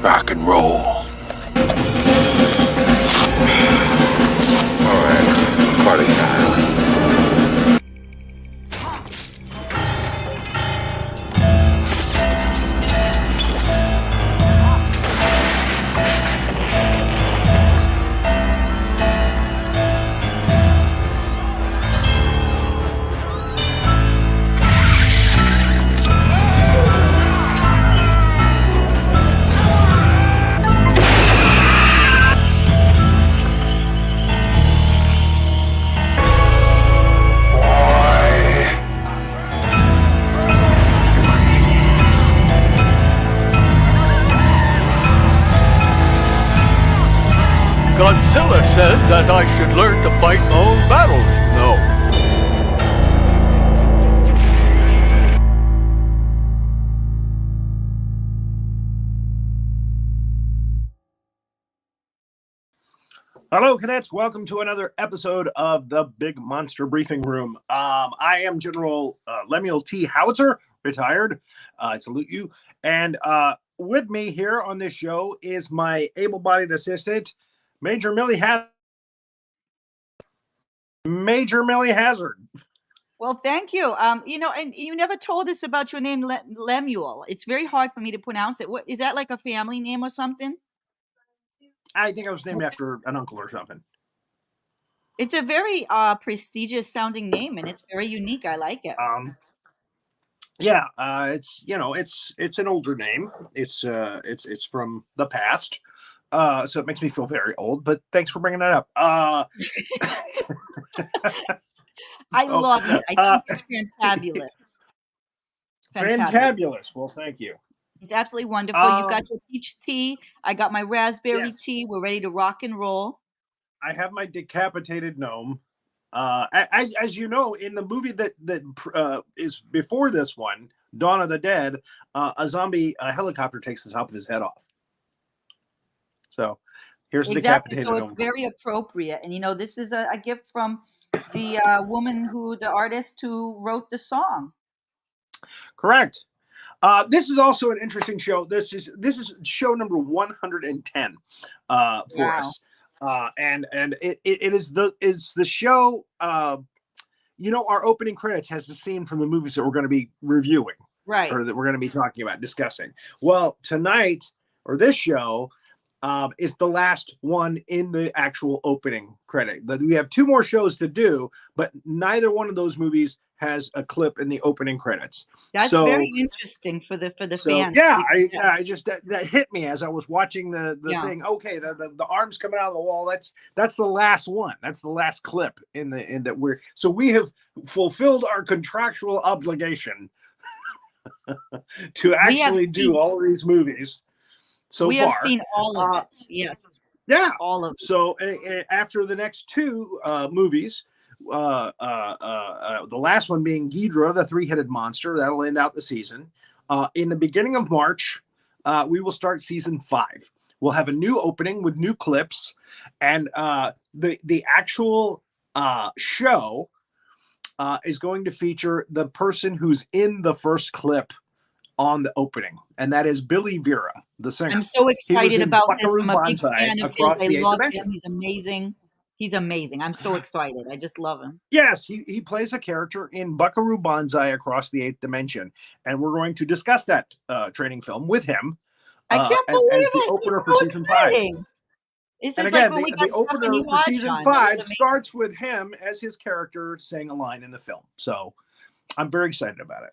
Rock and roll. All right, party time. Godzilla says that I should learn to fight my own battles. No. Hello, cadets. Welcome to another episode of the Big Monster Briefing Room. I am General Lemuel T. Howitzer, retired. I salute you. And with me here on this show is my able-bodied assistant, Major Millie Hazzard. Major Millie Hazzard. Well, thank you. And you never told us about your name, Lemuel. It's very hard for me to pronounce it. What is that, like a family name or something? I think I was named after an uncle or something. It's a very prestigious sounding name, and it's very unique. I like it. It's an older name. It's from the past. So it makes me feel very old, but thanks for bringing that up. I love it. I think it's fantabulous. Fantabulous. Well, thank you. It's absolutely wonderful. You've got your peach tea. I got my raspberry tea. We're ready to rock and roll. I have my decapitated gnome. As you know, in the movie that is before this one, Dawn of the Dead, a zombie helicopter takes the top of his head off. So here's the decapitated gnome. So gnome. it's very appropriate. And, this is a gift from the the artist who wrote the song. Correct. This is also an interesting show. This is show number 110 for us. And it is the show. Our opening credits has the scene from the movies that we're going to be reviewing, right? Or that we're going to be talking about, discussing. Well, tonight, or this show, is the last one in the actual opening credit. We have two more shows to do, but neither one of those movies has a clip in the opening credits. That's very interesting for the fans. Yeah, I just that hit me as I was watching the thing. Okay, the arms coming out of the wall. That's the last one. That's the last clip in that we have fulfilled our contractual obligation to actually do all of these movies. We have seen all of it. Yes. Yeah. All of it. So after the next two movies, the last one being Ghidorah, the three-headed monster, that'll end out the season. In the beginning of March, we will start season 5. We'll have a new opening with new clips, and the actual show is going to feature the person who's in the first clip on the opening, and that is Billy Vera, the singer. I'm so excited about this. I'm a big fan of his. I love him. He's amazing. He's amazing. I'm so excited. I just love him. Yes, he plays a character in Buckaroo Banzai Across the Eighth Dimension, and we're going to discuss that training film with him. I can't believe as the opener for season 5. And again, the opener for season 5 starts with him as his character saying a line in the film. So I'm very excited about it.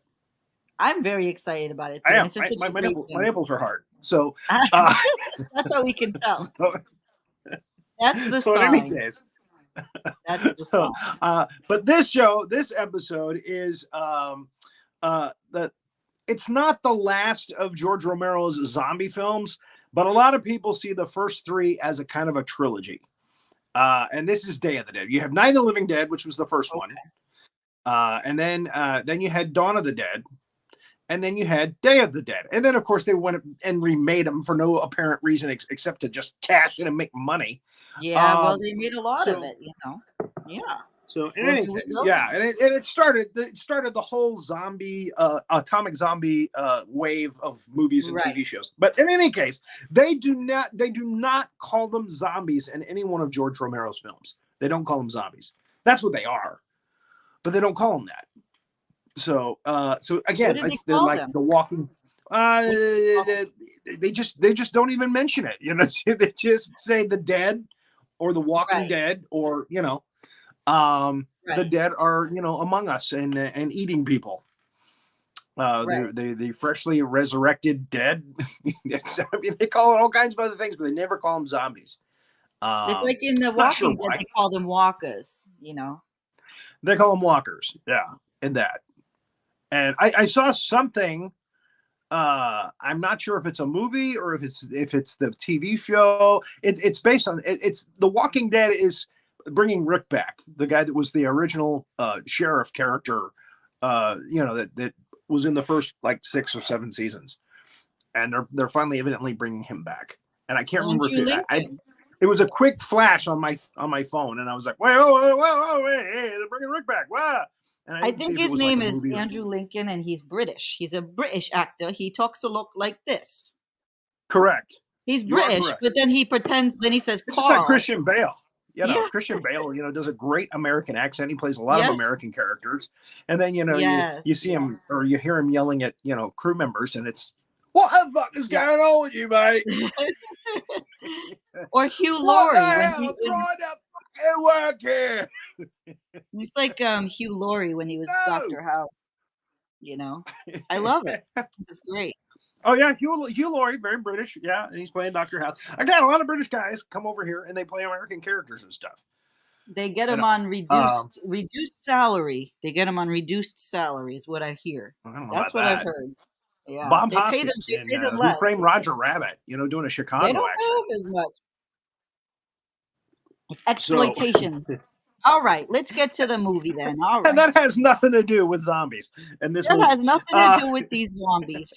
I'm very excited about it too. I am. It's just My nipples are hard. So that's how we can tell. That's the song. In any case, that's the song. But this episode is it's not the last of George Romero's zombie films, but a lot of people see the first 3 as a kind of a trilogy. And this is Day of the Dead. You have Night of the Living Dead, which was the first one, and then you had Dawn of the Dead. And then you had Day of the Dead. And then, of course, they went and remade them for no apparent reason except to just cash in and make money. Yeah, well, they made a lot of it, Yeah. So in Well, any here we case, go yeah, then. and it started the whole zombie atomic zombie wave of movies and Right. TV shows. But in any case, they do not call them zombies in any one of George Romero's films. They don't call them zombies. That's what they are, but they don't call them that. So so again, What did they they're call like them? the walking. What did they call them? They just don't even mention it. You know, they just say the dead or the Walking Right. Dead, or the Right. dead are among us and eating people. Right. The freshly resurrected dead. I mean, they call it all kinds of other things, but they never call them zombies. It's like in The Not sure Walking Dead, why they call them walkers. You know. they call them walkers. Yeah, and that. And I saw something. I'm not sure if it's a movie or if it's the TV show. It's based on it's The Walking Dead is bringing Rick back, the guy that was the original sheriff character, that was in the first like 6 or 7 seasons, and they're finally evidently bringing him back. And I can't remember if Andrew Lincoln. it was a quick flash on my phone, and I was like, whoa, hey, they're bringing Rick back, wow. And I I didn't see think if it his was like name a is movie. Andrew Lincoln, and he's British. He's a British actor. He talks a lot like this. Correct. He's You are British, correct. but then he pretends. Then he says It's just like Carl. Christian Bale. Yeah. Christian Bale, does a great American accent. He plays a lot of Yes. American characters. And then, Yes. you see him or you hear him yelling at, crew members, and it's, what the fuck is Yeah. going on with you, mate? Or Hugh What the Laurie when hell? he I'm trying to fucking work here. it's like Hugh Laurie when he was No. Dr. House. I love it. It's great. Oh yeah, Hugh Laurie, very British, yeah, and he's playing Dr. House. Again, a lot of British guys come over here and they play American characters and stuff. They get him know, on reduced salary. They get him on reduced salary, is what I hear. I don't know That's about what I've that. heard. Yeah, Bob they pay them. Hoskins They in pay them Who less. Framed Roger Rabbit, doing a They Chicago don't accent. pay them as much. It's exploitation. All right, let's get to the movie then. All right, And that has nothing to do with zombies. And this that movie has nothing to do with these zombies.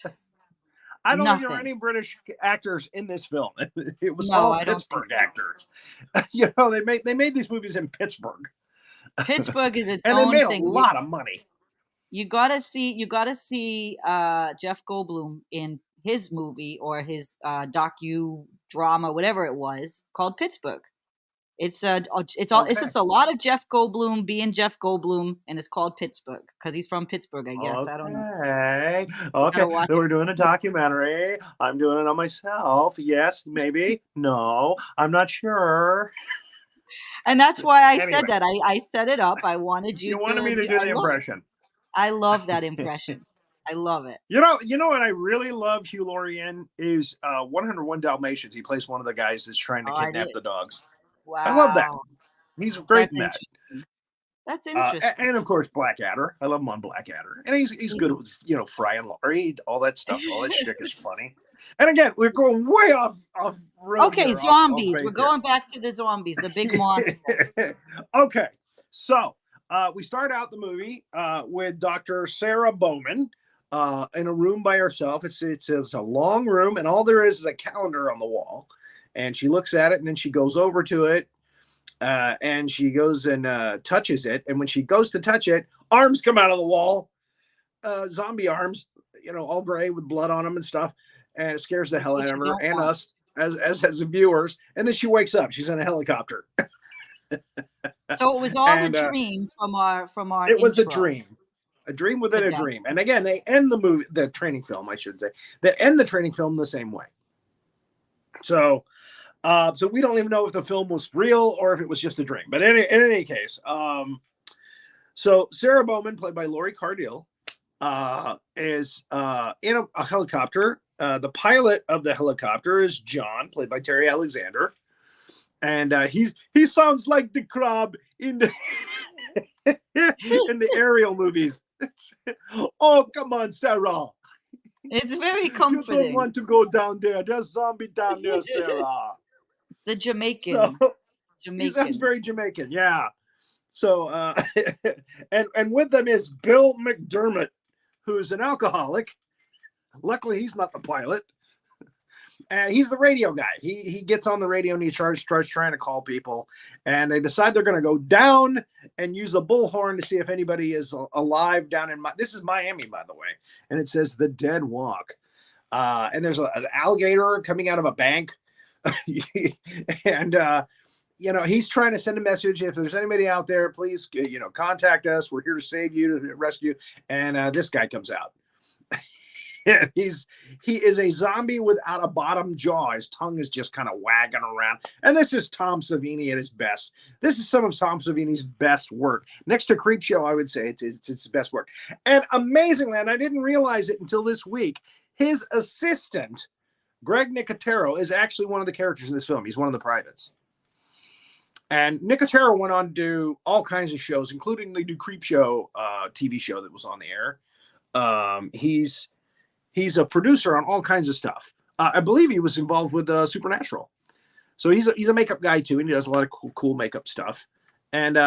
I don't think there are Nothing. any British actors in this film. It was No, all I don't think Pittsburgh so. actors. They made these movies in Pittsburgh, Pittsburgh is its and they own made thing. a lot of money. You gotta see Jeff Goldblum in his movie or his docu-drama, whatever it was, called Pittsburgh. It's just a lot of Jeff Goldblum being Jeff Goldblum, and it's called Pittsburgh because he's from Pittsburgh, I guess. I don't know. Okay. Gotta watch We're doing a documentary. I'm doing it on myself. Yes, maybe. No, I'm not sure. And that's why I Anyway. said that. I set it up. I wanted you. You wanted me to do the impression. I love that impression. I love it. You know what I really love Hugh Laurie in is 101 Dalmatians. He plays one of the guys that's trying to kidnap the dogs. Wow. I love that. He's great in that. That's interesting. And of course, Blackadder. I love him on Blackadder. And he's good with, Fry and Laurie, all that stuff. All that shtick is funny. And again, we're going way off road. Okay, here, zombies. off we're going back to the zombies, the big monster. Okay. So we start out the movie with Dr. Sarah Bowman in a room by herself. It's a long room, and all there is a calendar on the wall. And she looks at it, and then she goes over to it, and she goes and touches it. And when she goes to touch it, arms come out of the wall, zombie arms, all gray with blood on them and stuff. And it scares the hell out of her and us as the viewers. And then she wakes up. She's in a helicopter. So it was all a dream from our. It was intro. a dream within a dream. And again, they end the training film, I should say. They end the training film the same way. So we don't even know if the film was real or if it was just a dream. But in any case, so Sarah Bowman, played by Laurie Cardille, is in a helicopter. The pilot of the helicopter is John, played by Terry Alexander, and he sounds like the crab in the in the Ariel movies. Oh, come on, Sarah. It's very comforting. You don't want to go down there. There's zombie down there, Sarah. The Jamaican. So, he sounds very Jamaican, yeah. So, and with them is Bill McDermott, who's an alcoholic. Luckily, he's not the pilot. He's the radio guy. He gets on the radio and he starts trying to call people, and they decide they're going to go down and use a bullhorn to see if anybody is alive down in this is Miami, by the way, and it says the dead walk, and there's an alligator coming out of a bank, and he's trying to send a message. If there's anybody out there, please contact us. We're here to save you, to rescue. And this guy comes out. He is a zombie without a bottom jaw. His tongue is just kind of wagging around. And this is Tom Savini at his best. This is some of Tom Savini's best work. Next to Creepshow, I would say it's his best work. And amazingly, and I didn't realize it until this week, his assistant, Greg Nicotero, is actually one of the characters in this film. He's one of the privates. And Nicotero went on to do all kinds of shows, including the new Creepshow TV show that was on the air. He's a producer on all kinds of stuff. I believe he was involved with Supernatural. So he's a makeup guy too, and he does a lot of cool makeup stuff. And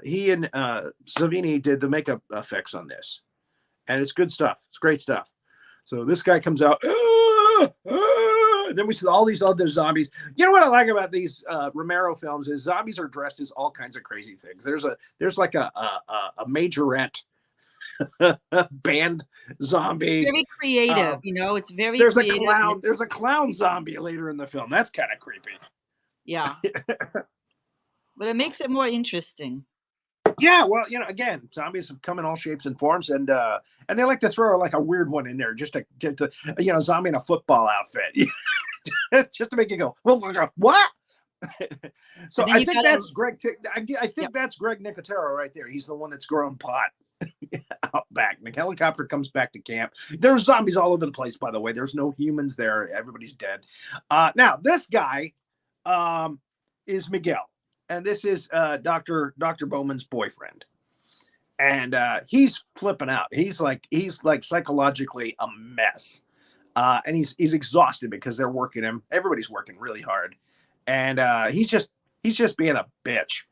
he and Savini did the makeup effects on this. And it's good stuff. It's great stuff. So this guy comes out. Then we see all these other zombies. You know what I like about these Romero films is zombies are dressed as all kinds of crazy things. There's like a majorette band zombie. It's very creative, it's very there's creative. A clown. There's a clown zombie later in the film. That's kind of creepy. Yeah. But it makes it more interesting. Yeah, well, again, zombies have come in all shapes and forms, and they like to throw like a weird one in there, just to zombie in a football outfit, just to make you go, well, what? So I think that's Greg. I think that's Greg Nicotero right there. He's the one that's growing pot out back. The helicopter comes back to camp. There's zombies all over the place, by the way. There's no humans there. Everybody's dead. Now this guy is Miguel. And this is Dr. Bowman's boyfriend. And he's flipping out. He's like psychologically a mess. And he's exhausted because they're working him. Everybody's working really hard. And he's just being a bitch.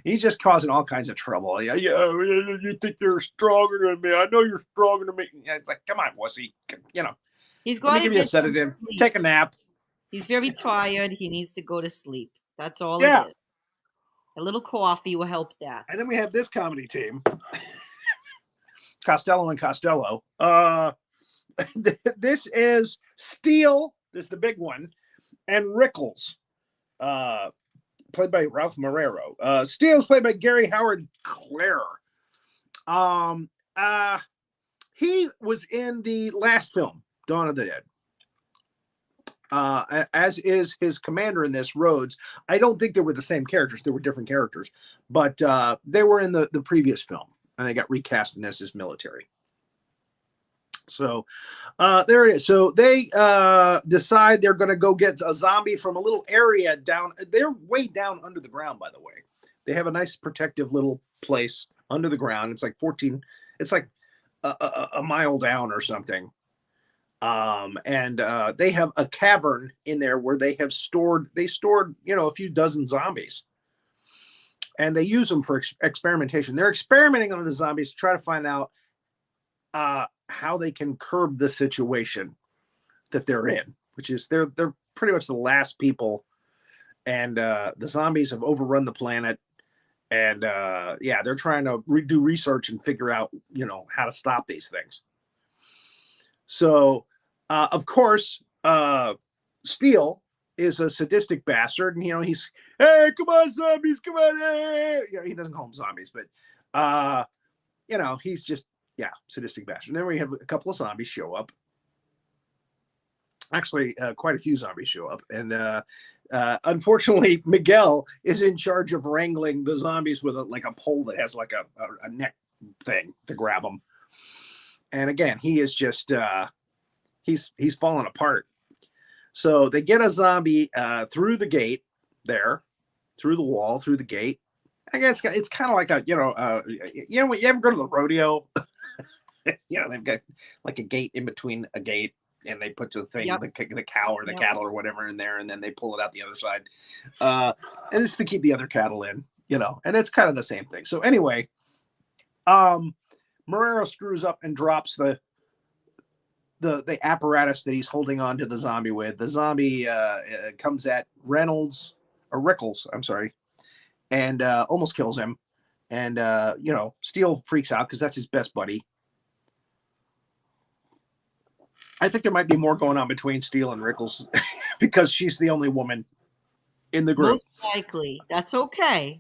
He's just causing all kinds of trouble. Yeah, you think you're stronger than me. I know you're stronger than me. It's like, come on, wussy. He's going to give you a sedative. Take a nap. He's very tired. He needs to go to sleep. That's all it is. A little coffee will help that. And then we have this comedy team. Costello and Costello. This is Steele. This is the big one. And Rickles. Played by Ralph Marrero. Steele's played by Gary Howard Clare. He was in the last film, Dawn of the Dead. As is his commander in this, Rhodes. I don't think they were the same characters. They were different characters. But they were in the previous film. And they got recast in this as military. So there it is. So they decide they're going to go get a zombie from a little area down. They're way down under the ground, by the way. They have a nice protective little place under the ground. It's like it's like a mile down or something. And they have a cavern in there where they stored, a few dozen zombies, and they use them for experimentation. They're experimenting on the zombies to try to find out how they can curb the situation that they're in, which is they're pretty much the last people, and the zombies have overrun the planet, and they're trying to do research and figure out, how to stop these things. So, of course, Steele is a sadistic bastard, and he's, hey, come on, zombies, come on, hey. He doesn't call them zombies, but he's just sadistic bastard. And then we have a couple of zombies show up. Actually, quite a few zombies show up, and unfortunately, Miguel is in charge of wrangling the zombies with a pole that has like a neck thing to grab them. And again, he is just he's falling apart. So they get a zombie through the gate there, through the wall, through the gate. I guess it's kind of like you ever go to the rodeo? They've got like a gate in between a gate, and they put the thing, the cow or the cattle or whatever in there, and then they pull it out the other side. And this is to keep the other cattle in, and it's kind of the same thing. So anyway, Marrero screws up and drops the the apparatus that he's holding on to the zombie with. The zombie comes at Rickles, I'm sorry, and almost kills him. And Steele freaks out because that's his best buddy. I think there might be more going on between Steele and Rickles because she's the only woman in the group. Most likely. That's okay.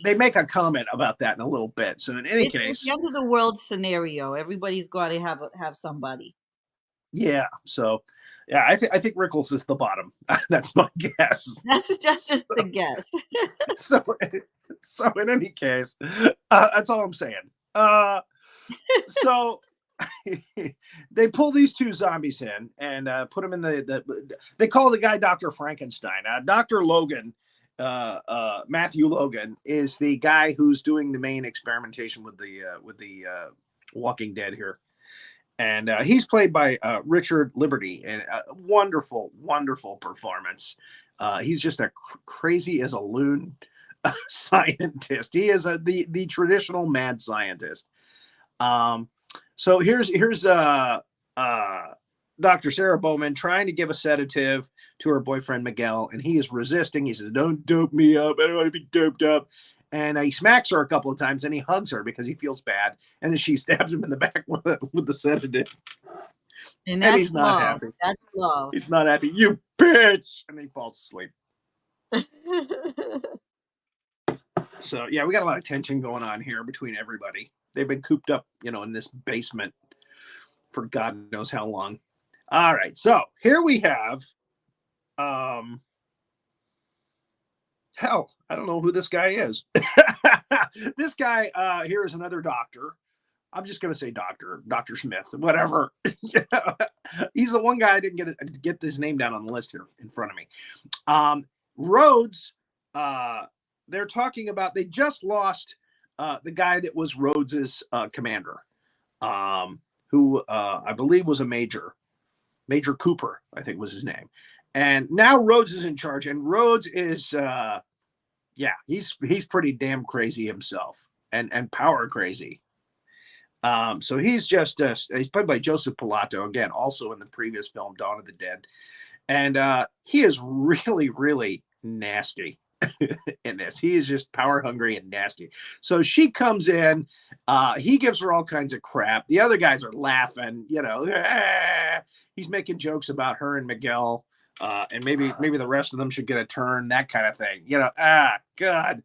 They make a comment about that in a little bit. So in any case, it's the end of the world scenario. Everybody's got to have somebody. Yeah. So yeah, I think Rickles is the bottom. That's my guess. That's just a guess. so in any case, that's all I'm saying. So they pull these two zombies in and put them in they call the guy Dr. Frankenstein. Dr. Logan, Matthew Logan, is the guy who's doing the main experimentation with the Walking Dead here. And he's played by Richard Liberty, and a wonderful, wonderful performance. He's just a crazy as a loon scientist. He is the traditional mad scientist. So here's Dr. Sarah Bowman trying to give a sedative to her boyfriend Miguel, and he is resisting. He says, "Don't dope me up. I don't want to be doped up." And he smacks her a couple of times, and he hugs her because he feels bad. And then she stabs him in the back with the sedative. And he's not love. happy. That's love. He's not happy. You bitch! And he falls asleep. So yeah, we got a lot of tension going on here between everybody. They've been cooped up, in this basement for God knows how long. All right, so here we have, hell, I don't know who this guy is. This guy here is another doctor. I'm just gonna say Dr. Smith, whatever. He's the one guy I didn't get his name down on the list here in front of me. Rhodes. They're talking about they just lost the guy that was Rhodes's commander, who I believe was a Major Cooper, I think was his name. And now Rhodes is in charge, and Rhodes is he's pretty damn crazy himself and power crazy. So he's just he's played by Joseph Pilato, again, also in the previous film Dawn of the Dead. And he is really, really nasty. In this, he is just power hungry and nasty. So she comes in, he gives her all kinds of crap. The other guys are laughing, he's making jokes about her and Miguel, and maybe the rest of them should get a turn, that kind of thing. God.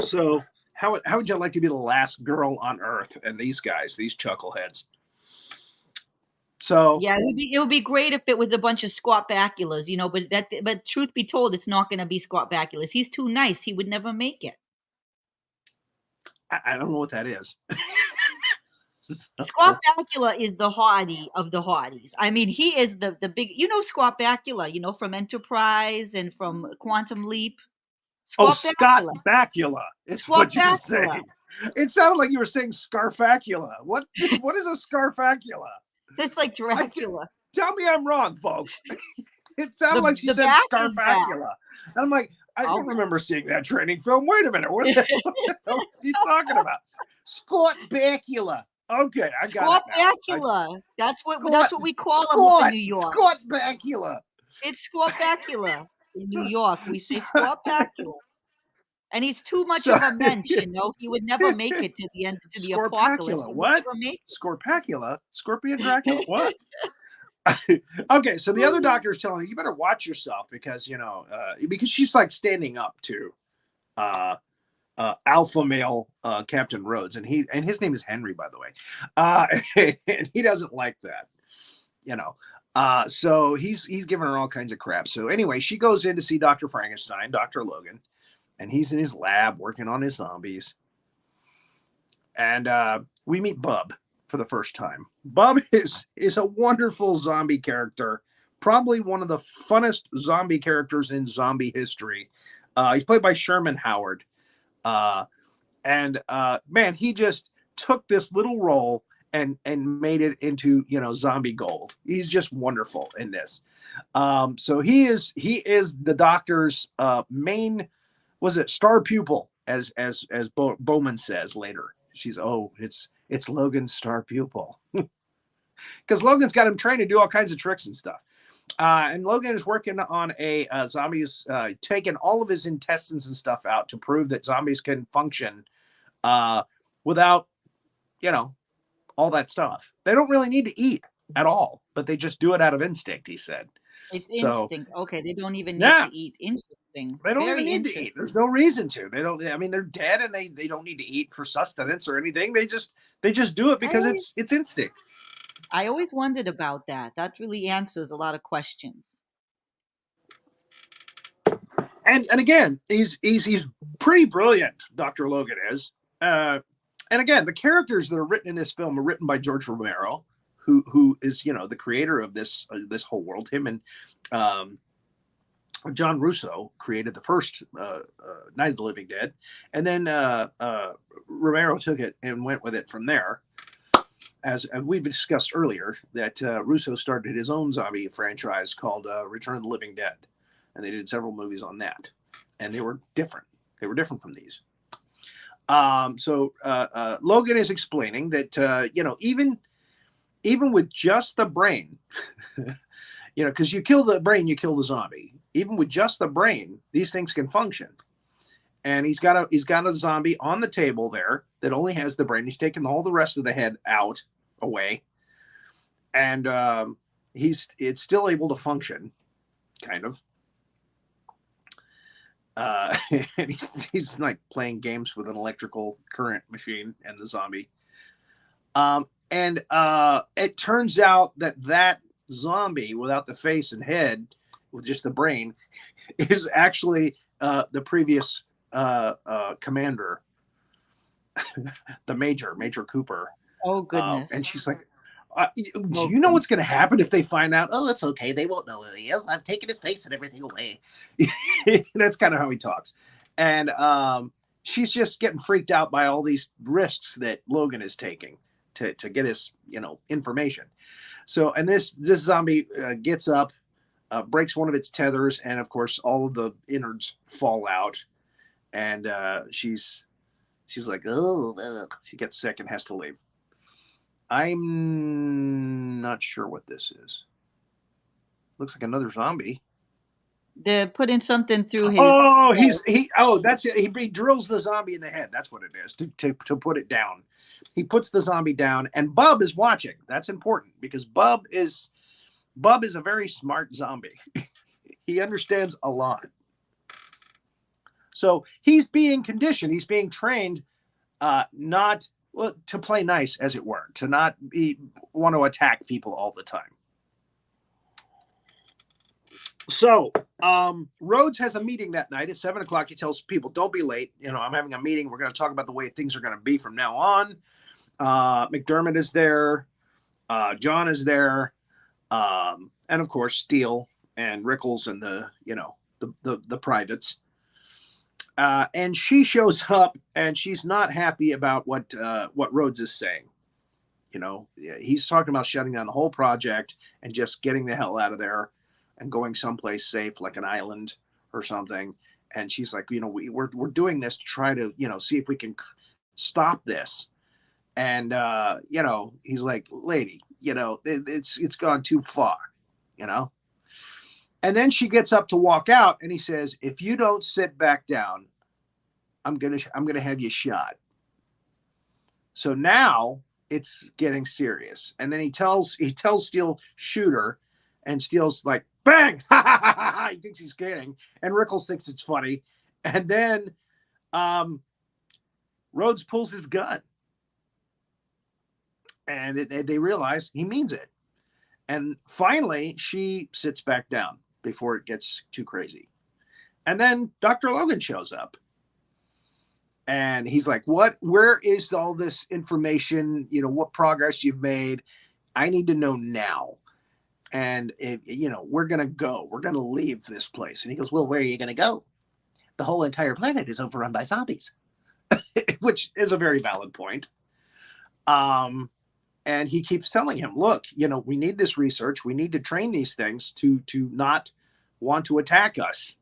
So how would you like to be the last girl on Earth? And these guys, these chuckleheads. So yeah, it would be great if it was a bunch of Scott Bakulas, but truth be told, it's not going to be Scott Bakulas. He's too nice. He would never make it. I don't know what that is. Scott Bakula is the hottie of the hotties. I mean, he is the big, Scott Bakula, from Enterprise and from Quantum Leap. Scott Bakula. It's what you're saying. It sounded like you were saying Scarfacula. What is a Scarfacula? It's like Dracula. Tell me I'm wrong, folks. It sounded like she said Scarfacula. I'm like, I don't remember seeing that training film. Wait a minute. What the hell is she talking about? Scott Bakula. Okay, I got Scott it. Bakula. That's what we call him in New York. Scott Bakula. It's Scott Bakula in New York. We say Scott Bakula. And he's too much of a mensch, He would never make it to the end, to the apocalypse. What? Scorpacula? Scorpion Dracula? What? Okay, so the other doctor is telling her, you better watch yourself because, because she's like standing up to alpha male Captain Rhodes. And his name is Henry, by the way. And he doesn't like that, So he's giving her all kinds of crap. So anyway, she goes in to see Dr. Frankenstein, Dr. Logan. And he's in his lab working on his zombies. And we meet Bub for the first time. Bub is a wonderful zombie character. Probably one of the funnest zombie characters in zombie history. He's played by Sherman Howard. Man, he just took this little role and made it into, zombie gold. He's just wonderful in this. So he is the doctor's main... Was it star pupil, as Bowman says later? It's Logan's star pupil. Because Logan's got him trained to do all kinds of tricks and stuff. And Logan is working on a zombie who's taking all of his intestines and stuff out to prove that zombies can function without, all that stuff. They don't really need to eat at all, but they just do it out of instinct, he said. It's instinct. Okay, they don't even need Yeah. to eat. Interesting. They don't Very even need to eat. There's no reason to. They don't. I mean, they're dead, and they don't need to eat for sustenance or anything. They just do it because it's instinct. I always wondered about that. That really answers a lot of questions. And again, he's pretty brilliant. Dr. Logan is. And again, the characters that are written in this film are written by George Romero, who is the creator of this whole world. Him and John Russo created the first Night of the Living Dead, and then Romero took it and went with it from there. As we've discussed earlier, that Russo started his own zombie franchise called Return of the Living Dead, and they did several movies on that, and they were different. They were different from these. So Logan is explaining that even with just the brain, because you kill the brain, you kill the zombie. Even with just the brain, these things can function. And he's got a zombie on the table there that only has the brain. He's taken all the rest of the head away, and it's still able to function, kind of. And he's like playing games with an electrical current machine and the zombie. And it turns out that zombie without the face and head, with just the brain, is actually the previous commander, the Major Cooper. Oh, goodness. And she's like, do you know what's going to happen if they find out? Oh, it's okay. They won't know who he is. I've taken his face and everything away. That's kind of how he talks. And she's just getting freaked out by all these risks that Logan is taking to get his, information. So, and this zombie gets up, breaks one of its tethers, and of course, all of the innards fall out. And she's like, oh, ugh. She gets sick and has to leave. I'm not sure what this is. Looks like another zombie. They're putting something through his. Oh, that's it. He drills the zombie in the head. That's what it is to put it down. He puts the zombie down, and Bub is watching. That's important because Bub is a very smart zombie. He understands a lot. So he's being conditioned. He's being trained, not to play nice, as it were, to not want to attack people all the time. So Rhodes has a meeting that night at 7:00. He tells people, "Don't be late. I'm having a meeting. We're going to talk about the way things are going to be from now on." McDermott is there. John is there, and of course Steele and Rickles and the privates. And she shows up, and she's not happy about what Rhodes is saying. He's talking about shutting down the whole project and just getting the hell out of there and going someplace safe, like an island or something. And she's like, we're doing this to try to, see if we can stop this. And he's like, lady, it's gone too far, And then she gets up to walk out, and he says, if you don't sit back down, I'm gonna have you shot. So now it's getting serious. And then he tells Steele, shoot her, and Steele's like, bang! He thinks he's kidding, and Rickles thinks it's funny. And then Rhodes pulls his gun, and they realize he means it. And finally, she sits back down before it gets too crazy. And then Dr. Logan shows up. And he's like, where is all this information? What progress you've made? I need to know now. And, we're going to go. We're going to leave this place. And he goes, well, where are you going to go? The whole entire planet is overrun by zombies, which is a very valid point. And he keeps telling him, look, we need this research. We need to train these things to not want to attack us.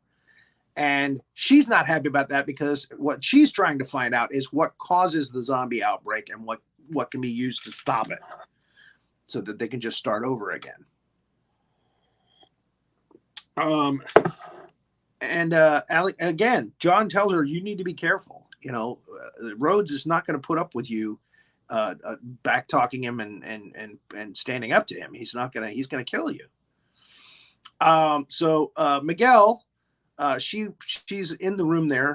And she's not happy about that because what she's trying to find out is what causes the zombie outbreak and what can be used to stop it so that they can just start over again. Again, John tells her, you need to be careful. Rhodes is not going to put up with you back talking him and standing up to him. He's going to kill you. So Miguel, she's in the room there,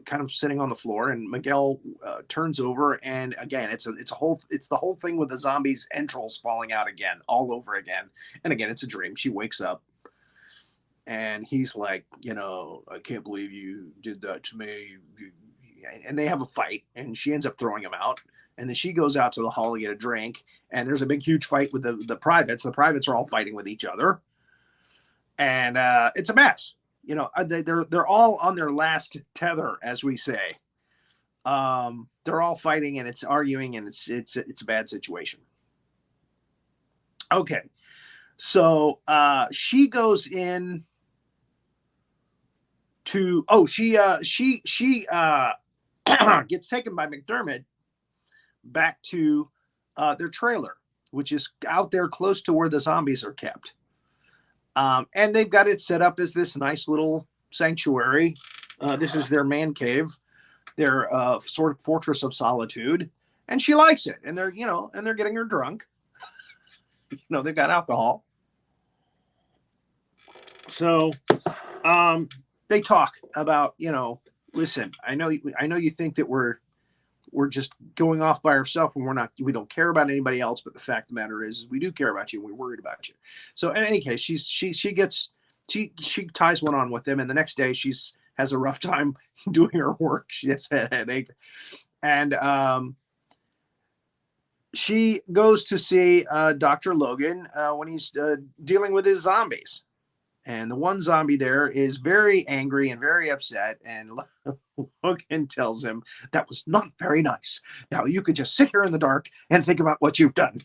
kind of sitting on the floor, and Miguel turns over, and again, it's the whole thing with the zombies' entrails falling out again, all over again. And again, it's a dream. She wakes up. And he's like, I can't believe you did that to me. And they have a fight, and she ends up throwing him out. And then she goes out to the hall to get a drink. And there's a big, huge fight with the privates. The privates are all fighting with each other. And it's a mess. They're all on their last tether, as we say. They're all fighting, and it's arguing, and it's a bad situation. Okay. So she goes in to she gets taken by McDermott back to their trailer, which is out there close to where the zombies are kept. And they've got it set up as this nice little sanctuary. This is their man cave, their sort of fortress of solitude, and she likes it. And they're getting her drunk. They've got alcohol. So they talk about, listen, I know you think that we're just going off by ourselves and we don't care about anybody else. But the fact of the matter is we do care about you. And we're worried about you. So in any case, she ties one on with them. And the next day she has a rough time doing her work. She has a headache. And, she goes to see Dr. Logan when he's dealing with his zombies. And the one zombie there is very angry and very upset. And Logan tells him, that was not very nice. Now you could just sit here in the dark and think about what you've done.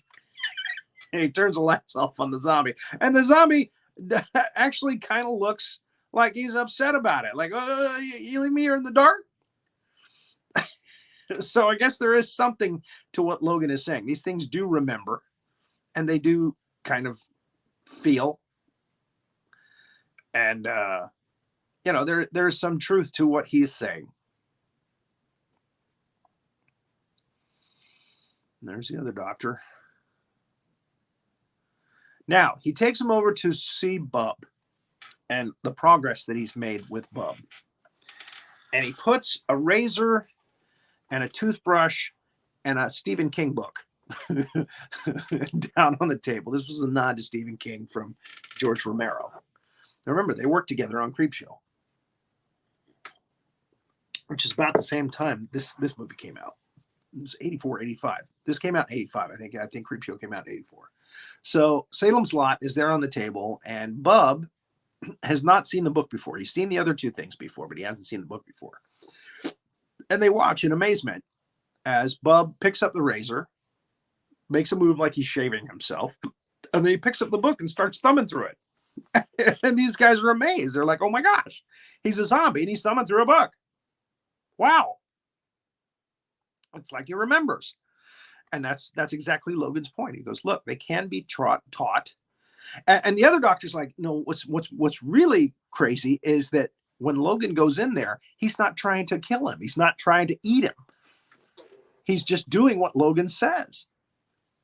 And he turns the lights off on the zombie. And the zombie actually kind of looks like he's upset about it. Like, you leave me here in the dark? So I guess there is something to what Logan is saying. These things do remember, and they do kind of feel. And, there's some truth to what he's saying. And there's the other doctor. Now, he takes him over to see Bub and the progress that he's made with Bub. And he puts a razor and a toothbrush and a Stephen King book down on the table. This was a nod to Stephen King from George Romero. Now remember, they worked together on Creepshow, which is about the same time this movie came out. It was 84, 85. This came out in 85, I think. I think Creepshow came out in 84. So Salem's Lot is there on the table, and Bub has not seen the book before. He's seen the other two things before, but he hasn't seen the book before. And they watch in amazement as Bub picks up the razor, makes a move like he's shaving himself, and then he picks up the book and starts thumbing through it. And these guys are amazed. They're like, oh my gosh, he's a zombie and he's thumbing through a book. Wow. It's like he remembers. And that's exactly Logan's point. He goes, look, they can be taught. And the other doctor's like, no, what's really crazy is that when Logan goes in there, he's not trying to kill him. He's not trying to eat him. He's just doing what Logan says.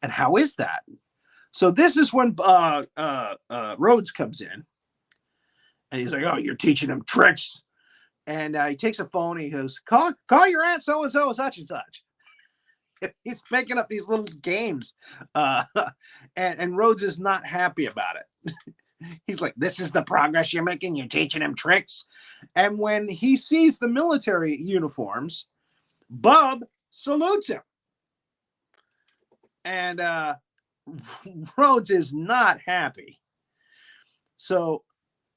And how is that? So this is when Rhodes comes in. And he's like, oh, you're teaching him tricks. And he takes a phone and he goes, call your aunt so-and-so such and such. He's making up these little games. And Rhodes is not happy about it. He's like, this is the progress you're making? You're teaching him tricks? And when he sees the military uniforms, Bub salutes him. And Rhodes is not happy. So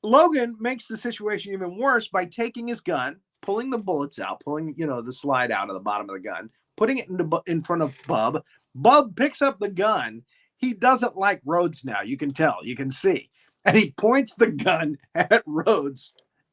Logan makes the situation even worse by taking his gun, pulling the bullets out, pulling, the slide out of the bottom of the gun, putting it in front of Bub. Bub picks up the gun. He doesn't like Rhodes now. You can tell. You can see. And he points the gun at Rhodes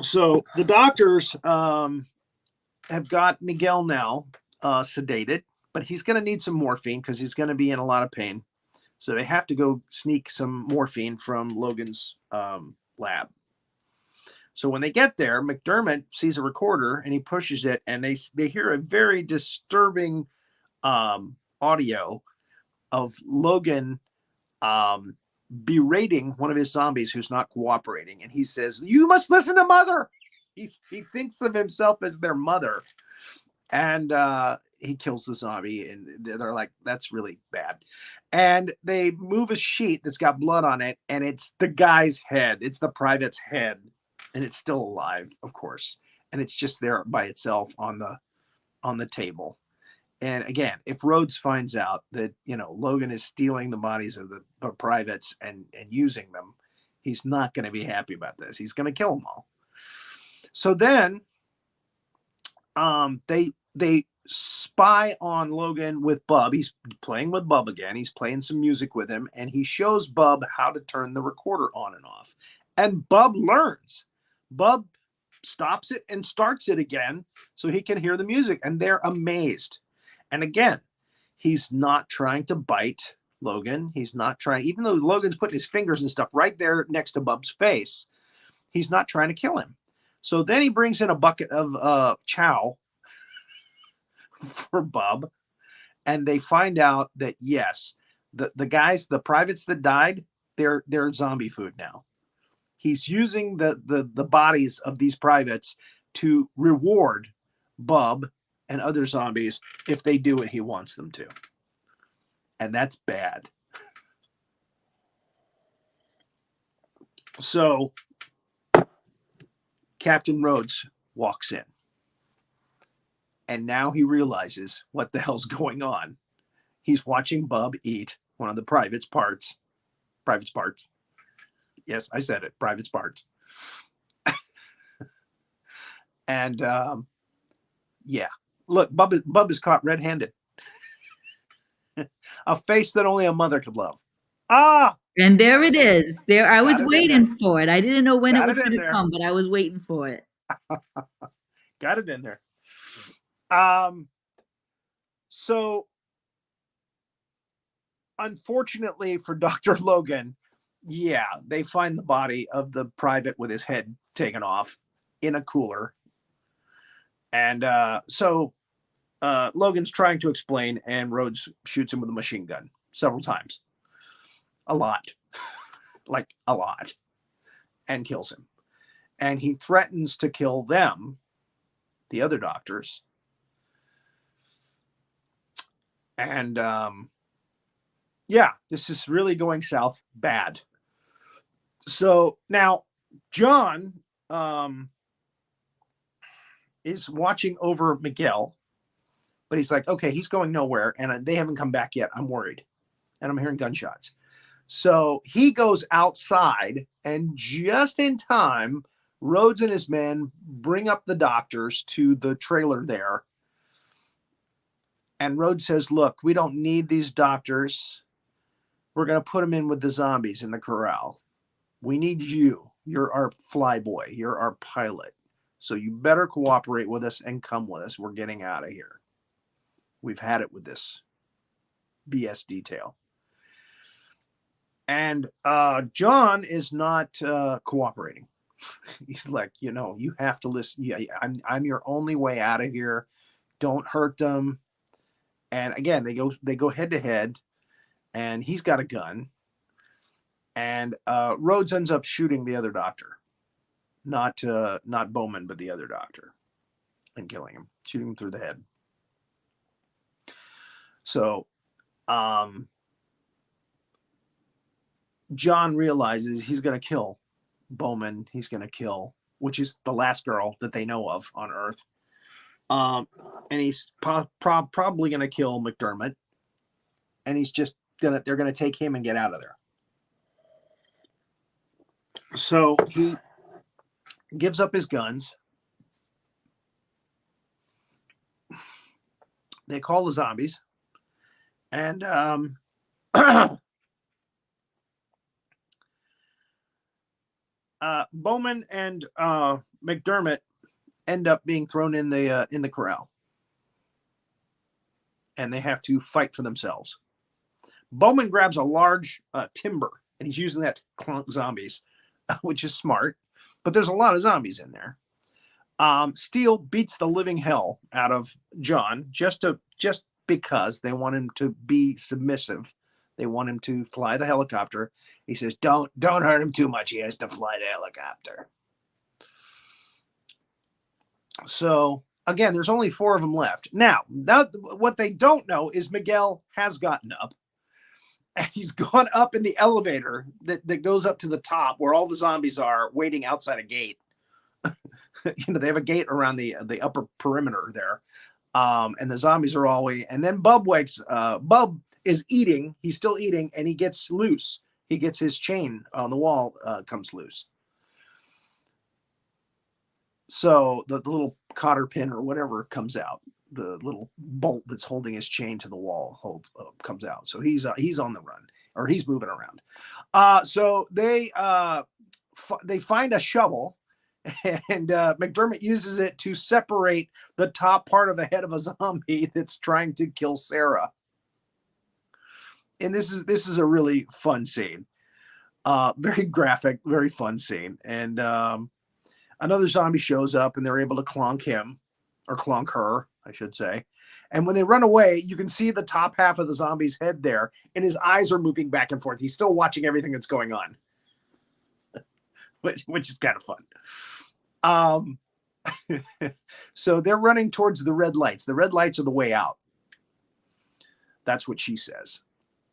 So the doctors have got Miguel now sedated, but he's going to need some morphine because he's going to be in a lot of pain. So they have to go sneak some morphine from Logan's lab. So when they get there, McDermott sees a recorder and he pushes it, and they hear a very disturbing audio of Logan berating one of his zombies who's not cooperating, and he says, "You must listen to Mother." He thinks of himself as their mother, and he kills the zombie, and they're like, "That's really bad." And they move a sheet that's got blood on it, and it's the guy's head. It's the private's head, and it's still alive, of course, and it's just there by itself on the table. And again, if Rhodes finds out that Logan is stealing the bodies of the privates and using them, he's not going to be happy about this. He's going to kill them all. So then, they spy on Logan with Bub. He's playing with Bub again. He's playing some music with him, and he shows Bub how to turn the recorder on and off. And Bub learns. Bub stops it and starts it again so he can hear the music, and they're amazed. And again, he's not trying to bite Logan. He's not trying, even though Logan's putting his fingers and stuff right there next to Bub's face, he's not trying to kill him. So then he brings in a bucket of chow for Bub, and they find out that yes, the guys, the privates that died, they're zombie food now. He's using the bodies of these privates to reward Bub and other zombies if they do what he wants them to. And that's bad. So Captain Rhodes walks in. And now he realizes what the hell's going on. He's watching Bub eat one of the private's parts. Private's parts. Yes, I said it. Private's parts. And yeah. Look, Bub is caught red-handed. A face that only a mother could love. Ah! And there it is. There, I was Got it in waiting there. for it. I didn't know when it Got was it in going to there. come, but I was waiting for it. Got it in there. So unfortunately for Dr. Logan, yeah, they find the body of the private with his head taken off in a cooler. And so Logan's trying to explain, and Rhodes shoots him with a machine gun several times. A lot. Like a lot. And kills him. And he threatens to kill them, the other doctors. And yeah, this is really going south bad. So now John is watching over Miguel, but he's like, okay, he's going nowhere, and they haven't come back yet. I'm worried, and I'm hearing gunshots. So he goes outside, and just in time, Rhodes and his men bring up the doctors to the trailer there. And Rhodes says, look, we don't need these doctors. We're going to put them in with the zombies in the corral. We need you. You're our flyboy. You're our pilot. So you better cooperate with us and come with us. We're getting out of here. We've had it with this BS detail. And John is not cooperating. He's like, you have to listen. Yeah, I'm your only way out of here. Don't hurt them. And again, they go head to head, and he's got a gun. And Rhodes ends up shooting the other doctor, not Bowman, but the other doctor, and killing him, shooting him through the head. So John realizes he's going to kill Bowman. He's going to kill, which is the last girl that they know of on Earth. And he's probably going to kill McDermott. And he's just they're going to take him and get out of there. So he gives up his guns. They call the zombies. And Bowman and McDermott end up being thrown in the corral, and they have to fight for themselves. Bowman grabs a large timber, and he's using that to clunk zombies, which is smart. But there's a lot of zombies in there. Steele beats the living hell out of John just because they want him to be submissive. They want him to fly the helicopter. He says, "Don't hurt him too much. He has to fly the helicopter." So again, there's only 4 of them left. Now, what they don't know is Miguel has gotten up, and he's gone up in the elevator that goes up to the top where all the zombies are waiting outside a gate. They have a gate around the upper perimeter there. And the zombies are all waiting. And then Bub is eating. He's still eating, and he gets loose. He gets his chain on the wall comes loose. So the little cotter pin or whatever comes out. The little bolt that's holding his chain to the wall comes out. So he's on the run, or he's moving around. So they find a shovel, and McDermott uses it to separate the top part of the head of a zombie that's trying to kill Sarah. And this is a really fun scene. Very graphic, very fun scene. And another zombie shows up, and they're able to clonk him, or clonk her, I should say. And when they run away, you can see the top half of the zombie's head there, and his eyes are moving back and forth. He's still watching everything that's going on, which is kind of fun. So they're running towards the red lights. The red lights are the way out. That's what she says.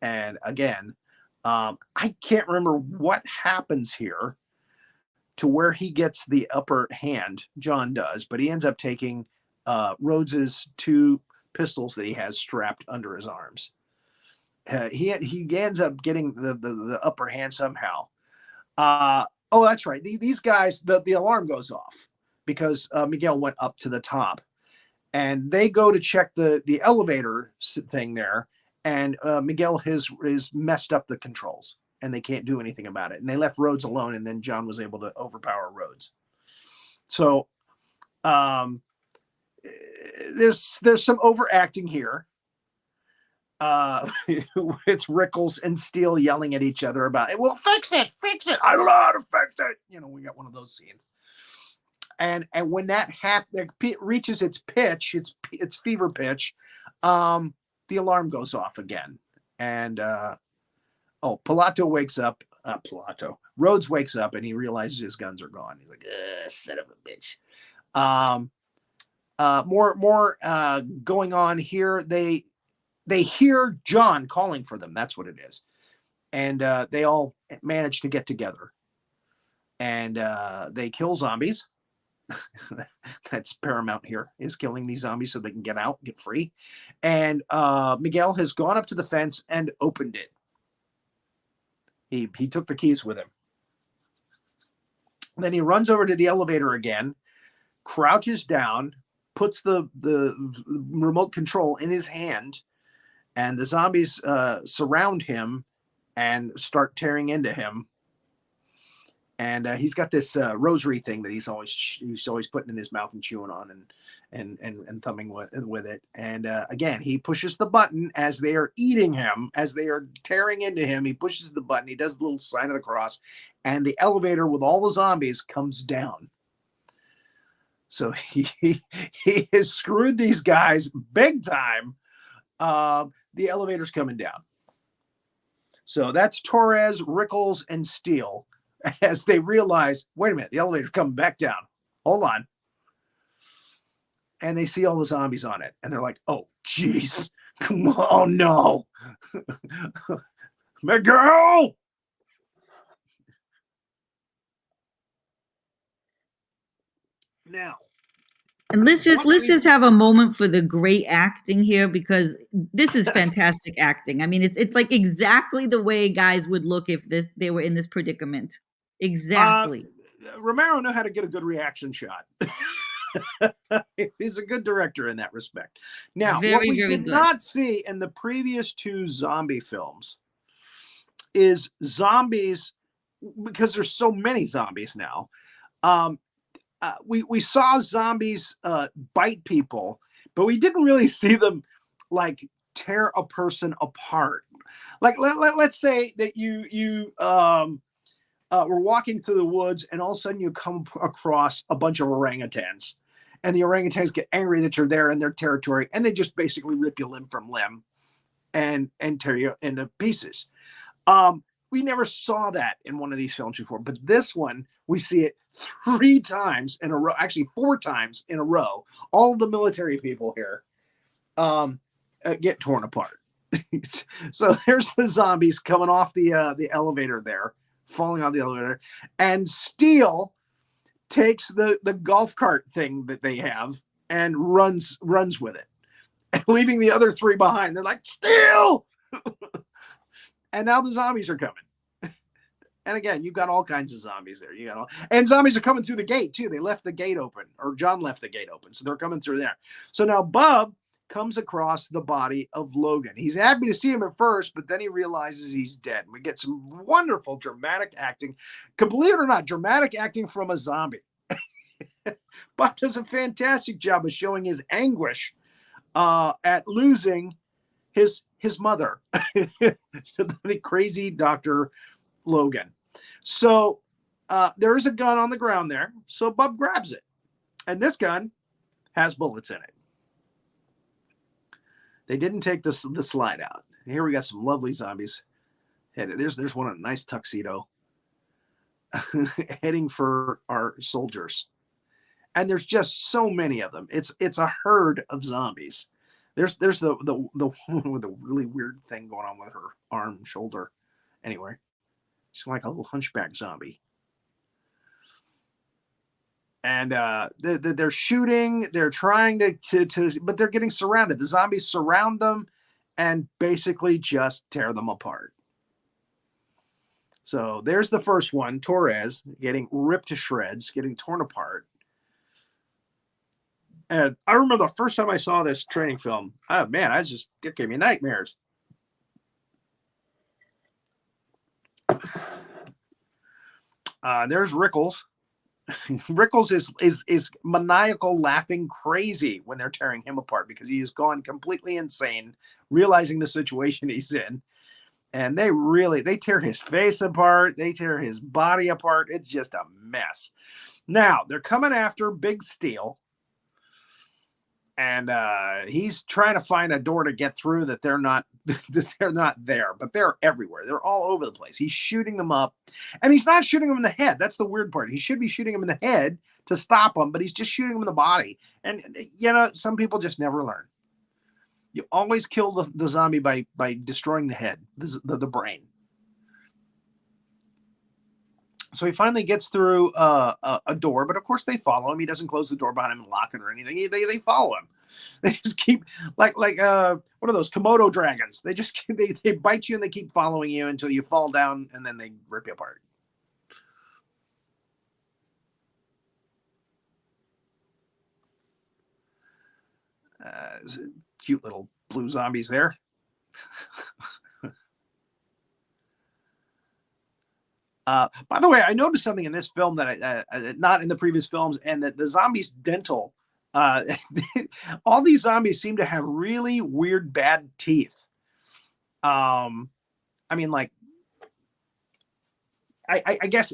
And again, I can't remember what happens here to where he gets the upper hand. John does, but he ends up taking Rhodes's 2 pistols that he has strapped under his arms. He ends up getting the upper hand somehow. Oh, that's right. These guys, the alarm goes off because Miguel went up to the top, and they go to check the elevator thing there, and Miguel has messed up the controls, and they can't do anything about it. And they left Rhodes alone, and then John was able to overpower Rhodes. So there's some overacting here with Rickles and Steele yelling at each other about it. Well, fix it. I don't know how to fix it. We got one of those scenes. And when that reaches its pitch, its fever pitch, the alarm goes off again. And Pilato wakes up. Rhodes wakes up, and he realizes his guns are gone. He's like, son of a bitch. More going on here. They hear John calling for them. That's what it is. And they all manage to get together. And they kill zombies. That's paramount here, is killing these zombies so they can get out, get free. And Miguel has gone up to the fence and opened it. He took the keys with him. Then he runs over to the elevator again, crouches down, puts the remote control in his hand, and the zombies surround him and start tearing into him. And he's got this rosary thing that he's always putting in his mouth and chewing on and thumbing with it. And again, he pushes the button as they are eating him, as they are tearing into him. He pushes the button. He does the little sign of the cross, and the elevator with all the zombies comes down. So he has screwed these guys big time. The elevator's coming down. So that's Torres, Rickles, and Steele, as they realize, wait a minute, the elevator's coming back down. Hold on. And they see all the zombies on it. And they're like, oh, jeez. Come on. Oh, no. Miguel! Now. And let's just have a moment for the great acting here, because this is fantastic acting. I mean, it's like exactly the way guys would look if they were in this predicament. Exactly. Romero knew how to get a good reaction shot. He's a good director in that respect. Now, what we did not see in the previous 2 zombie films is zombies, because there's so many zombies now. we saw zombies bite people, but we didn't really see them like tear a person apart. Like let's say that you were walking through the woods, and all of a sudden you come across a bunch of orangutans, and the orangutans get angry that you're there in their territory, and they just basically rip you limb from limb and tear you into pieces. We never saw that in one of these films before, but this one, we see it 3 times in a row, actually 4 times in a row. All of the military people here get torn apart. So there's the zombies coming off the elevator there, falling on the elevator, and Steele takes the golf cart thing that they have and runs with it, and leaving the other 3 behind. They're like, Steele! And now the zombies are coming. And again, you've got all kinds of zombies there. And zombies are coming through the gate too. They left the gate open, or John left the gate open, so they're coming through there. So now Bub comes across the body of Logan. He's happy to see him at first, but then he realizes he's dead. We get some wonderful dramatic acting. Believe it or not, dramatic acting from a zombie. Bub does a fantastic job of showing his anguish at losing his mother, the crazy Dr. Logan. So there is a gun on the ground there. So Bub grabs it. And this gun has bullets in it. They didn't take the slide out. Here we got some lovely zombies. There's one in a nice tuxedo heading for our soldiers. And there's just so many of them. It's a herd of zombies. There's the woman with a really weird thing going on with her arm and shoulder. Anyway, she's like a little hunchback zombie. And they're shooting. They're trying to, but they're getting surrounded. The zombies surround them and basically just tear them apart. So there's the first one, Torres, getting ripped to shreds, getting torn apart. And I remember the first time I saw this training film, oh man, it gave me nightmares. There's Rickles. Rickles is maniacal laughing crazy when they're tearing him apart, because he has gone completely insane, realizing the situation he's in. And they tear his face apart. They tear his body apart. It's just a mess. Now they're coming after Big Steel. And he's trying to find a door to get through that they're not there, but they're everywhere. They're all over the place. He's shooting them up, and he's not shooting them in the head. That's the weird part. He should be shooting them in the head to stop them, but he's just shooting them in the body. And some people just never learn. You always kill the zombie by destroying the head, the brain. So he finally gets through a door, but of course they follow him. He doesn't close the door behind him and lock it or anything. They follow him. They just keep like what are those Komodo dragons? They just they bite you and they keep following you until you fall down, and then they rip you apart. Cute little blue zombies there. By the way, I noticed something in this film that I not in the previous films, and that the zombies' dental, all these zombies seem to have really weird bad teeth. I mean, like, I guess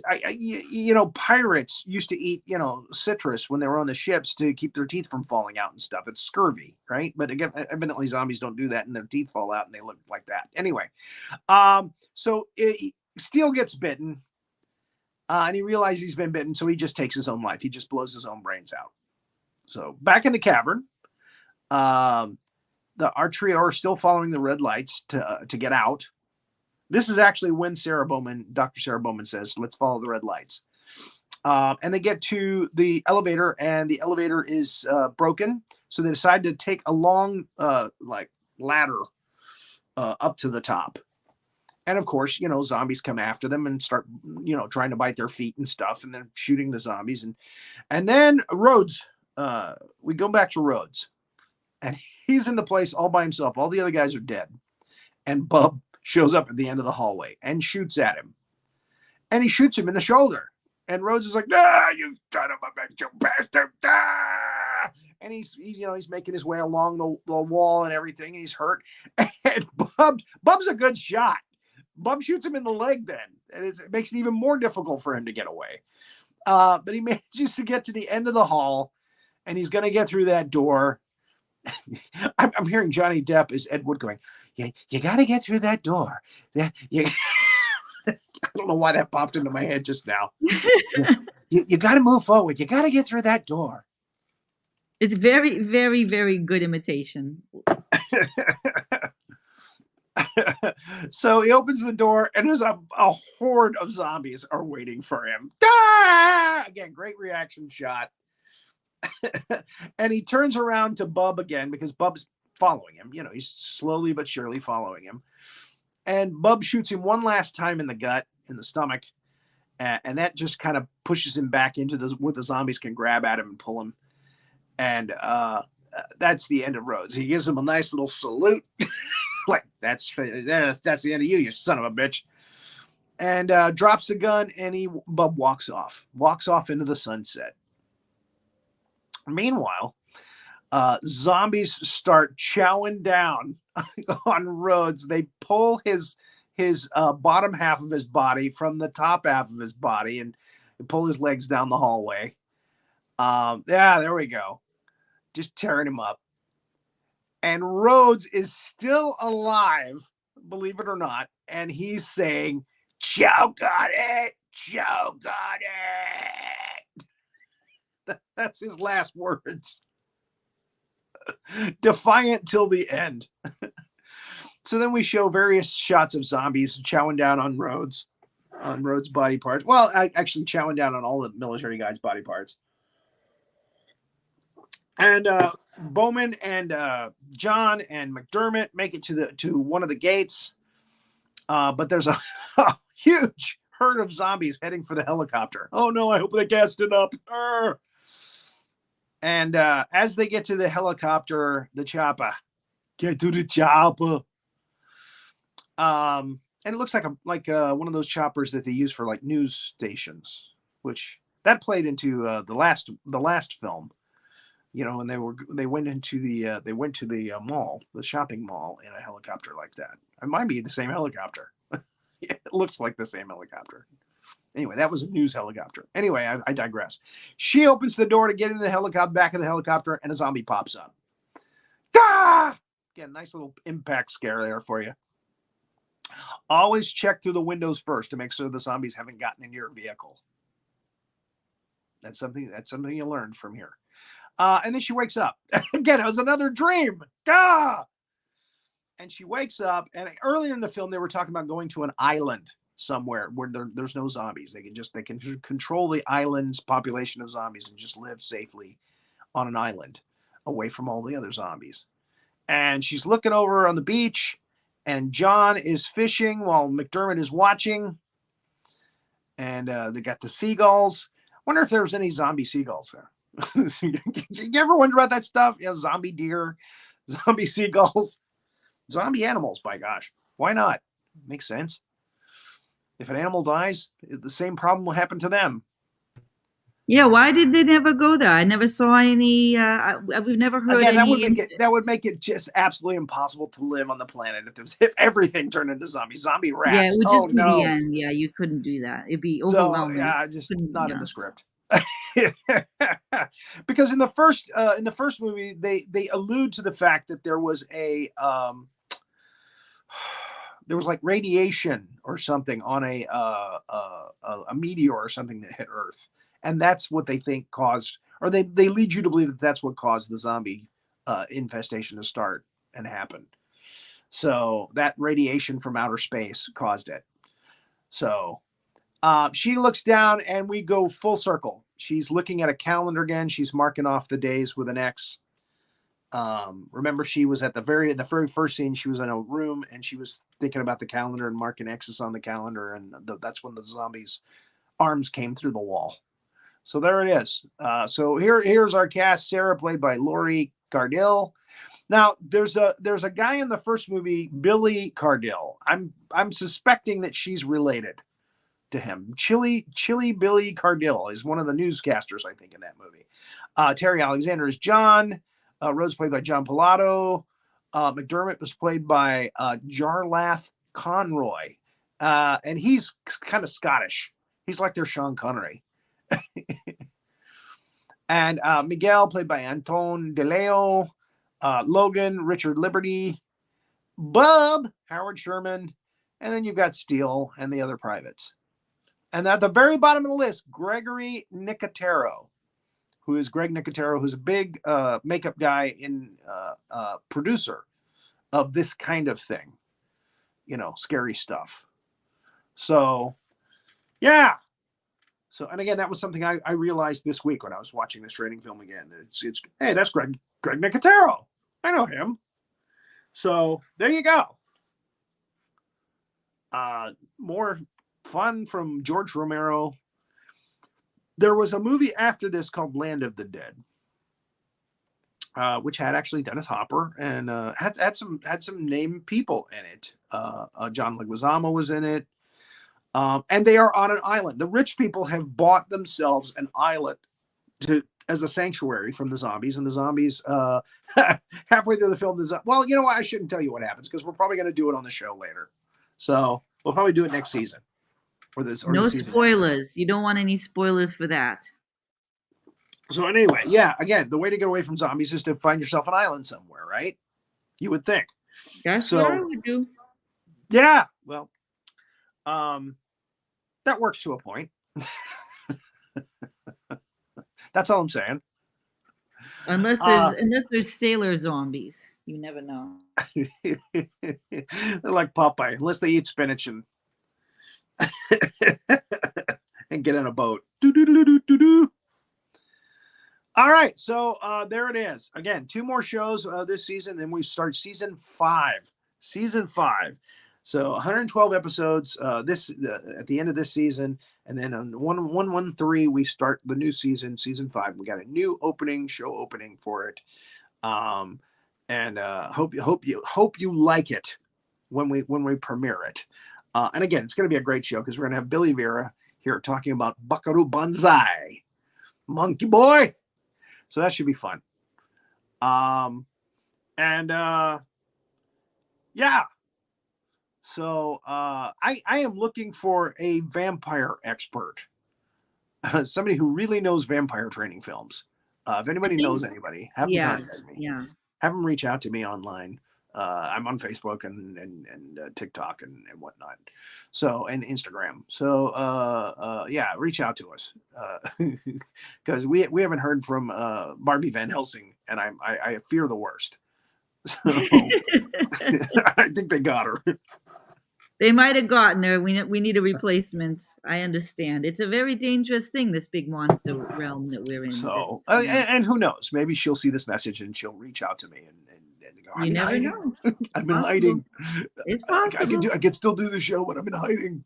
pirates used to eat citrus when they were on the ships to keep their teeth from falling out and stuff. It's scurvy, right? But again, evidently zombies don't do that, and their teeth fall out and they look like that. Anyway, Steele gets bitten, and he realizes he's been bitten, so he just takes his own life. He just blows his own brains out. So back in the cavern, our trio are still following the red lights to get out. This is actually when Dr. Sarah Bowman says, "Let's follow the red lights." And they get to the elevator, and the elevator is broken. So they decide to take a long ladder up to the top. And of course, zombies come after them and start, trying to bite their feet and stuff, and then shooting the zombies. And then Rhodes, we go back to Rhodes, and he's in the place all by himself. All the other guys are dead. And Bub shows up at the end of the hallway and shoots at him. And he shoots him in the shoulder. And Rhodes is like, "Ah, you son of a bitch, you bastard!" Ah! And he's making his way along the wall and everything, and he's hurt. And Bub's a good shot. Bub shoots him in the leg then, and it makes it even more difficult for him to get away. But he manages to get to the end of the hall, and he's going to get through that door. I'm hearing Johnny Depp as Ed Wood going, you got to get through that door. Yeah, I don't know why that popped into my head just now. You got to move forward. You got to get through that door. It's very, very, very good imitation. So he opens the door, and there's a horde of zombies are waiting for him. Ah! Again, great reaction shot. And he turns around to Bub again because Bub's following him. He's slowly but surely following him. And Bub shoots him one last time in the gut, in the stomach. And that just kind of pushes him back into where the zombies can grab at him and pull him. And that's the end of Rhodes. He gives him a nice little salute. Like, that's the end of you son of a bitch. And drops the gun, and Bub walks off into the sunset. Meanwhile, zombies start chowing down on Rhodes. They pull his bottom half of his body from the top half of his body and pull his legs down the hallway. There we go. Just tearing him up. And Rhodes is still alive, believe it or not. And he's saying, "Choke on it! Choke on it!" That's his last words. Defiant till the end. So then we show various shots of zombies chowing down on Rhodes' body parts. Well, actually chowing down on all the military guys' body parts. And Bowman and John and McDermott make it to one of the gates. But there's a huge herd of zombies heading for the helicopter. Oh no, I hope they gassed it up. Arr! And as they get to the helicopter, the chopper, get to the chopper. And it looks like one of those choppers that they use for like news stations, which that played into the last film. When they went to the mall, the shopping mall, in a helicopter like that. It might be the same helicopter. It looks like the same helicopter. Anyway, that was a news helicopter. Anyway, I digress. She opens the door to get into the helicopter, back of the helicopter, and a zombie pops up. Ah! Again, nice little impact scare there for you. Always check through the windows first to make sure the zombies haven't gotten in your vehicle. That's something you learned from here. And then she wakes up. Again, it was another dream. Ah! And she wakes up, and earlier in the film, they were talking about going to an island somewhere where there's no zombies. They can control the island's population of zombies and just live safely on an island away from all the other zombies. And she's looking over on the beach, and John is fishing while McDermott is watching. And they got the seagulls. Wonder if there was any zombie seagulls there. You ever wonder about that stuff? Zombie deer, zombie seagulls, zombie animals, by gosh. Why not? Makes sense. If an animal dies, the same problem will happen to them. Yeah, why did they never go there? I never saw any. We've never heard any. That would make it just absolutely impossible to live on the planet if everything turned into zombies. Zombie rats. Yeah, it would just be the end. Yeah, you couldn't do that. It'd be overwhelming. So, yeah, just not in the script. Because in the first movie, they allude to the fact that there was like radiation or something on a meteor or something that hit Earth, and that's what they think caused, or they lead you to believe that that's what caused the zombie infestation to start and happen. So that radiation from outer space caused it. So she looks down, and we go full circle. She's looking at a calendar again. She's marking off the days with an X. Remember, she was at the very first scene. She was in a room, and she was thinking about the calendar and marking X's on the calendar, and that's when the zombies' arms came through the wall. So there it is. So here's our cast. Sarah, played by Laurie Cardille. Now there's a guy in the first movie, Billy Cardille. I'm suspecting that she's related to him. Chili Billy Cardille is one of the newscasters, I think, in that movie. Terry Alexander is John. Rhodes played by John Pilato. McDermott was played by Jarlath Conroy. And he's kind of Scottish. He's like their Sean Connery. And Miguel played by Anton DeLeo. Logan, Richard Liberty. Bub, Howard Sherman. And then you've got Steele and the other privates. And at the very bottom of the list, Gregory Nicotero, who is Greg Nicotero, who's a big makeup guy in producer of this kind of thing, scary stuff. So, yeah. So, and again, that was something I realized this week when I was watching this training film again. It's hey, that's Greg Nicotero. I know him. So there you go. More fun from George Romero. There was a movie after this called Land of the Dead, which had actually Dennis Hopper and had some named people in it. John Leguizamo was in it, and they are on an island. The rich people have bought themselves an island as a sanctuary from the zombies, and the zombies halfway through the film. Well, you know what? I shouldn't tell you what happens because we're probably going to do it on the show later. So we'll probably do it next season. No spoilers. You don't want any spoilers for that. So anyway, yeah, again, the way to get away from zombies is to find yourself an island somewhere, right? You would think. That's what I would do. Yeah, well, that works to a point. That's all I'm saying. Unless there's sailor zombies. You never know. They're like Popeye, unless they eat spinach and and get in a boat. All right, so there it is. Again, 2 more shows this season, then we start season 5. Season 5. So 112 episodes this at the end of this season, and then on 113 we start the new season, season 5. We got a new show opening for it, and hope you like it when we premiere it. And again, it's going to be a great show because we're going to have Billy Vera here talking about Buckaroo Banzai, Monkey Boy. So that should be fun. Yeah. So I am looking for a vampire expert, somebody who really knows vampire training films. If anybody knows anybody, have them contact me. Yeah. Have them reach out to me online. I'm on Facebook and TikTok and whatnot. So, and Instagram. So, yeah, reach out to us. Cause we haven't heard from, Barbie Van Helsing, and I fear the worst. So I think they got her. They might have gotten her. We need a replacement. I understand. It's a very dangerous thing, this big monster realm that we're in. So, and who knows? Maybe she'll see this message and she'll reach out to me and go, you never know. I'm in hiding. It's possible. I can still do the show, but I'm in hiding.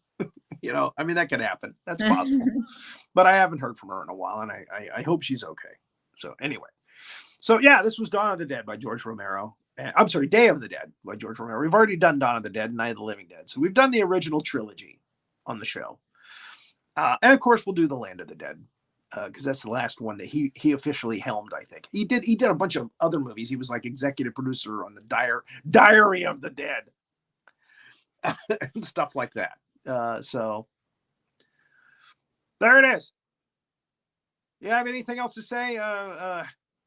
I mean, that could happen. That's possible. But I haven't heard from her in a while, and I hope she's okay. So anyway. So yeah, this was Dawn of the Dead by George Romero. I'm sorry, Day of the Dead by George Romero. We've already done Dawn of the Dead and Night of the Living Dead. So we've done the original trilogy on the show. And of course, we'll do the Land of the Dead because that's the last one that he officially helmed, I think. He did a bunch of other movies. He was like executive producer on the Diary of the Dead and stuff like that. So there it is. You have anything else to say,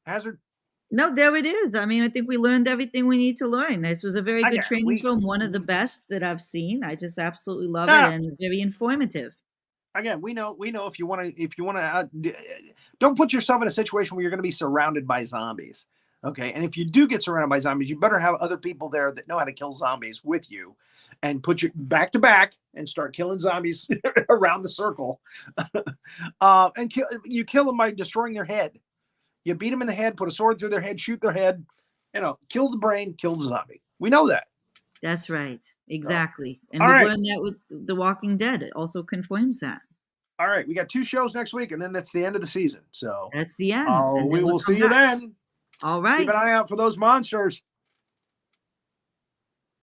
Hazzard? No, there it is. I mean, I think we learned everything we need to learn. This was a very good training film, one of the best that I've seen. I just absolutely love it, and very informative. Again, we know if you want to, don't put yourself in a situation where you're going to be surrounded by zombies. Okay. And if you do get surrounded by zombies, you better have other people there that know how to kill zombies with you, and put you back to back and start killing zombies around the circle. And you kill them by destroying their head. You beat them in the head, put a sword through their head, shoot their head, kill the brain, kill the zombie. We know that. That's right. Exactly. And we learned that with The Walking Dead. It also confirms that. All right. We got 2 shows next week, and then that's the end of the season. So that's the end. We will see you then. All right. Keep an eye out for those monsters.